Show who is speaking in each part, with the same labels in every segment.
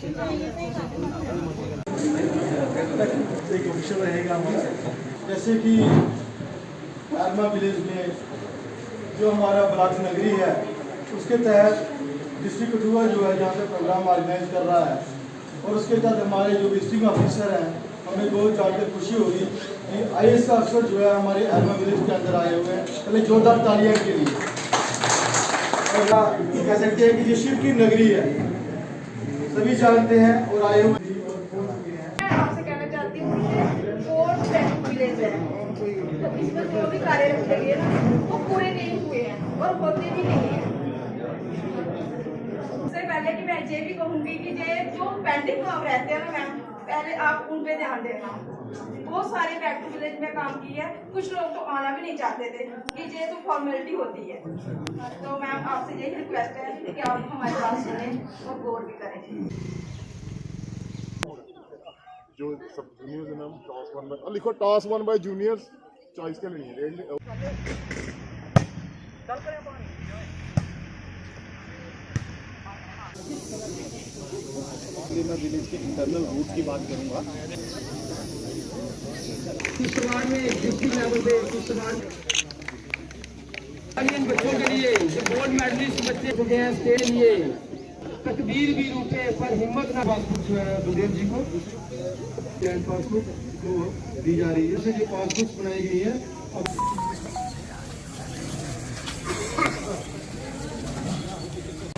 Speaker 1: एक ऑफिशियल रहेगा हमारा, जैसे कि एरमा विलेज में जो हमारा ब्लॉक नगरी है उसके तहत डिस्ट्रिक्ट कठुआ जो है यहाँ पे प्रोग्राम ऑर्गेनाइज कर रहा है, और उसके तहत हमारे जो डिस्ट्रिक्ट ऑफिसर हैं हमें बहुत जानकर खुशी होगी कि IAS का अफसर जो है हमारे एरमा विलेज के अंदर आए हुए हैं। पहले जोरदार तालियां के लिए। और कह सकते हैं कि ये शिव की नगरी है, सभी जानते हैं और आए हुए।
Speaker 2: आपसे कहना चाहती हूँ कि 4 विलेज है, तो इसमें जो भी कार्य रखे गए ना वो पूरे नहीं हुए हैं और होते भी नहीं है। उससे पहले कि मैं ये भी कहूँगी कि जो पेंडिंग काम रहते हैं ना मैम, पहले आप उन पे ध्यान देना। बहुत सारे बैक टू विलेज में काम किया है, कुछ लोग तो आना भी नहीं चाहते थे कि ये तो फॉर्मेलिटी होती है। तो मैम आपसे यही रिक्वेस्ट है कि आप हमारी बात सुने और गौर भी करें।
Speaker 3: जो सब जूनियर्स हैं नाम टॉस 1 बाय लिखो, टॉस 1 बाय जूनियर्स चॉइस के लिए है।
Speaker 1: मैं विलेज के इंटरनल रूट की बात करूंगा। किश्तवाड़ में डिस्ट्रिक्ट लेवल पे किश्तवाड़ बच्चों के लिए जो गोल्ड मेडलिस्ट बच्चे हो गए हैं स्टेट के लिए तकदीर भी रूठे पर हिम्मत ना। पासबुक बलदेव जी को पासबुक को दी जा रही है, जैसे जो पासबुक बनाई गई है।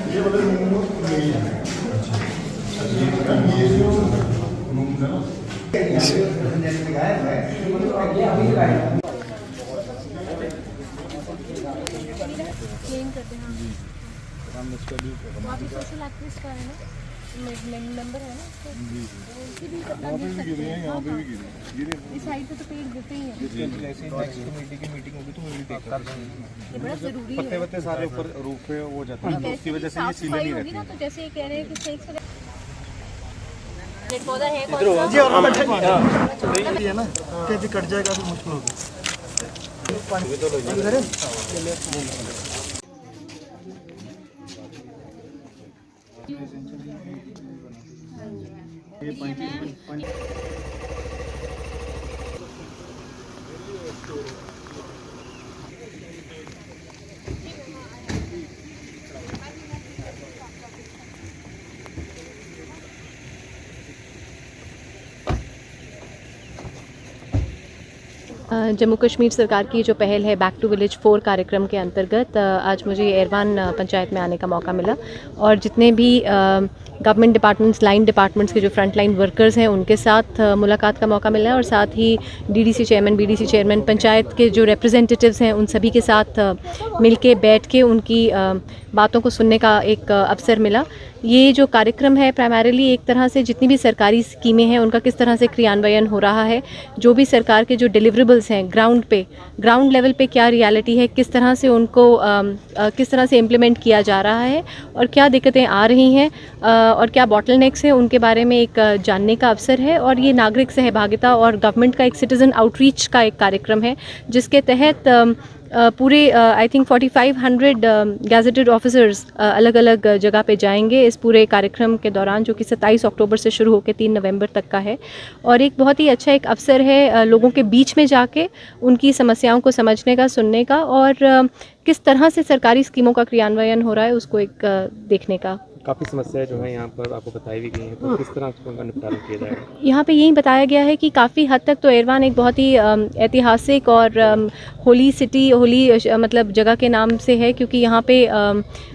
Speaker 1: ये
Speaker 4: क्लेम करते हैं आप सोशल एक्टिविस्ट का है ना, मेंबर है ना, उनकी भी इस साइड पे तो पेड़ गिरते ही हैं।
Speaker 5: जैसे नेक्स्ट कमेटी की मीटिंग होगी तो मैं भी देख कर
Speaker 4: ये बड़ा जरूरी है।
Speaker 5: पत्ते सारे ऊपर रूफ पे हो जाते हैं, उसकी वजह से ये सीले नहीं रहती
Speaker 4: ना। तो जैसे ये कह रहे हैं कि स्नेक्स रेड पौधा है
Speaker 1: जी और है ना कैसे कट जाएगा तो मुश्किल होगा।
Speaker 6: जम्मू कश्मीर सरकार की जो पहल है बैक टू विलेज 4 कार्यक्रम के अंतर्गत आज मुझे एरवान पंचायत में आने का मौका मिला, और जितने भी गवर्नमेंट डिपार्टमेंट्स, लाइन डिपार्टमेंट्स के जो फ्रंट लाइन वर्कर्स हैं उनके साथ मुलाकात का मौका मिला है, और साथ ही DDC chairman, BDC chairman, panchayat के जो रिप्रेजेंटेटिव्स हैं उन सभी के साथ मिलके बैठ के उनकी बातों को सुनने का एक अवसर मिला। ये जो कार्यक्रम है प्राइमरीली एक तरह से जितनी भी सरकारी स्कीमें हैं उनका किस तरह से क्रियान्वयन हो रहा है, जो भी सरकार के जो डिलीवरेबल्स हैं ग्राउंड लेवल पे क्या रियलिटी है, किस तरह से उनको किस तरह से इम्प्लीमेंट किया जा रहा है और क्या दिक्कतें आ रही हैं और क्या बॉटलनेक्स हैं, उनके बारे में एक जानने का अवसर है। और ये नागरिक सहभागिता और गवर्नमेंट का एक सिटीज़न आउटरीच का एक कार्यक्रम है, जिसके तहत पूरे आई थिंक 4500 गैजेटेड ऑफिसर्स अलग अलग जगह पे जाएंगे इस पूरे कार्यक्रम के दौरान, जो कि 27 अक्टूबर से शुरू होकर 3 नवंबर तक का है। और एक बहुत ही अच्छा एक अवसर है लोगों के बीच में जाके उनकी समस्याओं को समझने का, सुनने का, और किस तरह से सरकारी स्कीमों का क्रियान्वयन हो रहा है उसको एक देखने का।
Speaker 5: काफ़ी समस्याएं जो है यहाँ पर आपको बताई भी गई हैं, तो किस तरह उसका निपटारा किया जाएगा?
Speaker 6: यहाँ पे यही बताया गया है कि काफ़ी हद तक तो एरवान एक बहुत ही ऐतिहासिक और होली सिटी, होली मतलब जगह के नाम से है, क्योंकि यहाँ पे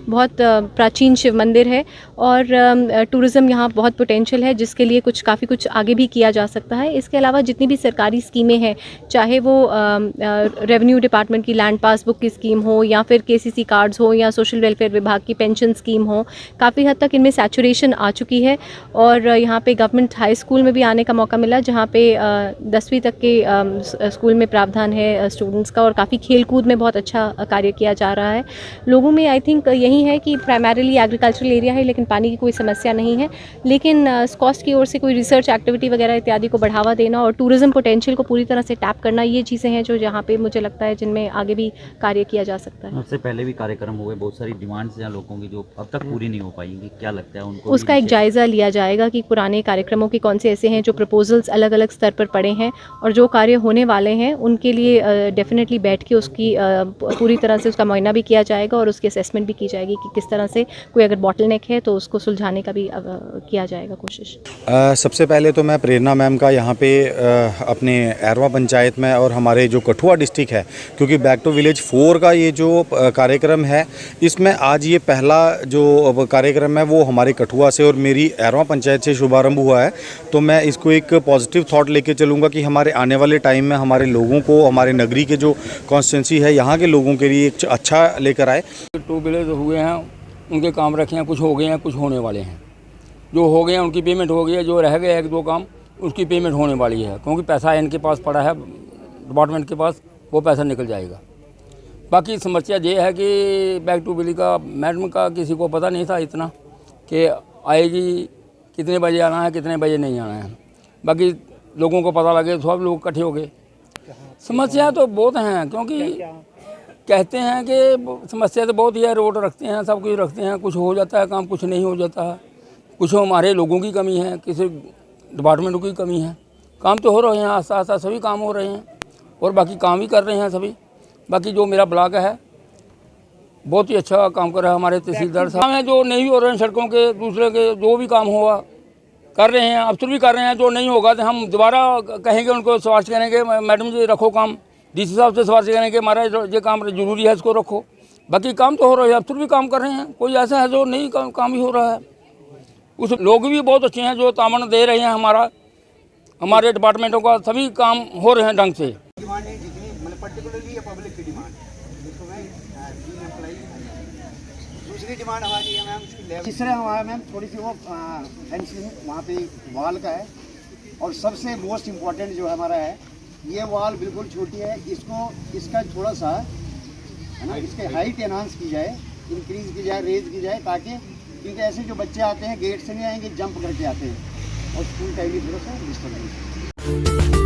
Speaker 6: बहुत प्राचीन शिव मंदिर है और टूरिज़्म यहाँ बहुत पोटेंशियल है, जिसके लिए कुछ आगे भी किया जा सकता है। इसके अलावा जितनी भी सरकारी स्कीमें हैं, चाहे वो रेवेन्यू डिपार्टमेंट की लैंड पासबुक की स्कीम हो, या फिर KCC कार्ड्स हो, या सोशल वेलफेयर विभाग की पेंशन स्कीम हो, काफ़ी हद तक इनमें सैचुरेशन आ चुकी है। और यहाँ पे गवर्नमेंट हाई स्कूल में भी आने का मौका मिला, जहाँ पे 10वीं तक के स्कूल में प्रावधान है स्टूडेंट्स का, और काफ़ी खेलकूद में बहुत अच्छा कार्य किया जा रहा है। लोगों में आई थिंक यही है कि प्राइमरीली एग्रीकल्चरल एरिया है, लेकिन पानी की कोई समस्या नहीं है, लेकिन स्कॉस्ट की ओर से कोई रिसर्च एक्टिविटी वगैरह इत्यादि को बढ़ावा देना और टूरिज़्म पोटेंशियल को पूरी तरह से टैप करना, ये चीज़ें हैं जो जहाँ पे मुझे लगता है जिनमें आगे भी कार्य किया जा सकता है।
Speaker 7: उससे पहले भी कार्यक्रम हुए, बहुत सारी डिमांड्स हैं लोगों की जो अब तक पूरी नहीं हो पाई पाएंगे, क्या लगता है उनको?
Speaker 6: उसका एक जायज़ा लिया जाएगा कि पुराने कार्यक्रमों के कौन से ऐसे हैं जो प्रपोजल्स अलग अलग स्तर पर पड़े हैं और जो कार्य होने वाले हैं उनके लिए डेफिनेटली बैठ के उसकी पूरी तरह से उसका मुआयना भी किया जाएगा और उसकी असेसमेंट भी की जाएगी कि किस तरह से कोई अगर बॉटलनेक है तो उसको सुलझाने का भी किया जाएगा कोशिश।
Speaker 8: सबसे पहले तो मैं प्रेरणा मैम का यहाँ पे अपने एरवा पंचायत में और हमारे जो कठुआ डिस्ट्रिक्ट है, क्योंकि बैक टू विलेज 4 का ये जो कार्यक्रम है इसमें आज ये पहला जो कार्यक्रम है वो हमारे कठुआ से और मेरी एरवा पंचायत से शुभारंभ हुआ है। तो मैं इसको एक पॉजिटिव थॉट लेके चलूँगा कि हमारे आने वाले टाइम में हमारे लोगों को, हमारे नगरी के जो कॉन्स्टिट्यूंसी है यहाँ के लोगों के लिए एक अच्छा लेकर आए।
Speaker 9: 2 विलेज हुए हैं, उनके काम रखे हैं, कुछ हो गए हैं, कुछ होने वाले हैं। जो हो गए हैं उनकी पेमेंट हो गई है, जो रह गए 1-2 काम उसकी पेमेंट होने वाली है, क्योंकि पैसा इनके पास पड़ा है डिपार्टमेंट के पास, वो पैसा निकल जाएगा। बाकी समस्या ये है कि बैक टू विलेज का मैडम का किसी को पता नहीं था इतना कि आएगी, कितने बजे आना है, कितने बजे नहीं आना है। बाकी लोगों को पता लगे, सब लोग इकट्ठे हो गए। समस्या तो बहुत हैं, क्योंकि कहते हैं कि समस्या तो बहुत ही है, रोड रखते हैं, सब कुछ रखते हैं, कुछ हो जाता है काम, कुछ नहीं हो जाता है। कुछ हमारे लोगों की कमी है, किसी डिपार्टमेंटों की कमी है। काम तो हो रहे हैं, आस्ता आस्ता सभी काम हो रहे हैं और बाकी काम भी कर रहे हैं सभी। बाकी जो मेरा ब्लॉक है बहुत ही अच्छा काम कर रहा है, हमारे तहसीलदार साहब हैं जो नहीं हो रहे हैं सड़कों के, दूसरे के जो भी काम हुआ कर रहे हैं, अफसर भी कर रहे हैं। जो नहीं होगा तो हम दोबारा कहेंगे उनको, सिफारिश करेंगे मैडम जी रखो काम, डीसी साहब से सिफारिश करेंगे हमारा ये काम जरूरी है, इसको रखो। बाकी काम तो हो रहा है, अफसर भी काम कर रहे हैं, कोई ऐसा है जो नहीं काम ही हो रहा है। उस लोग भी बहुत अच्छे हैं जो तामन दे रहे हैं, हमारे डिपार्टमेंटों का सभी काम हो रहे हैं ढंग से।
Speaker 10: डिमांड है जितनी मतलब पर्टिकुलरली ये पब्लिक की डिमांड दूसरी डिमांड हमारी है मैम, तीसरा हमारा मैम थोड़ी सी वो फेंसिंग वहाँ पे वॉल का है, और सबसे मोस्ट इम्पोर्टेंट जो हमारा है ये वॉल बिल्कुल छोटी है, इसका थोड़ा सा है ना, इसके हाइट एनहांस की जाए, इंक्रीज की जाए, रेज की जाए, ताकि क्योंकि ऐसे जो बच्चे आते हैं गेट से नहीं आएंगे, जंप करके आते हैं और स्कूल टाइम भी थोड़ा सा डिस्टर्ब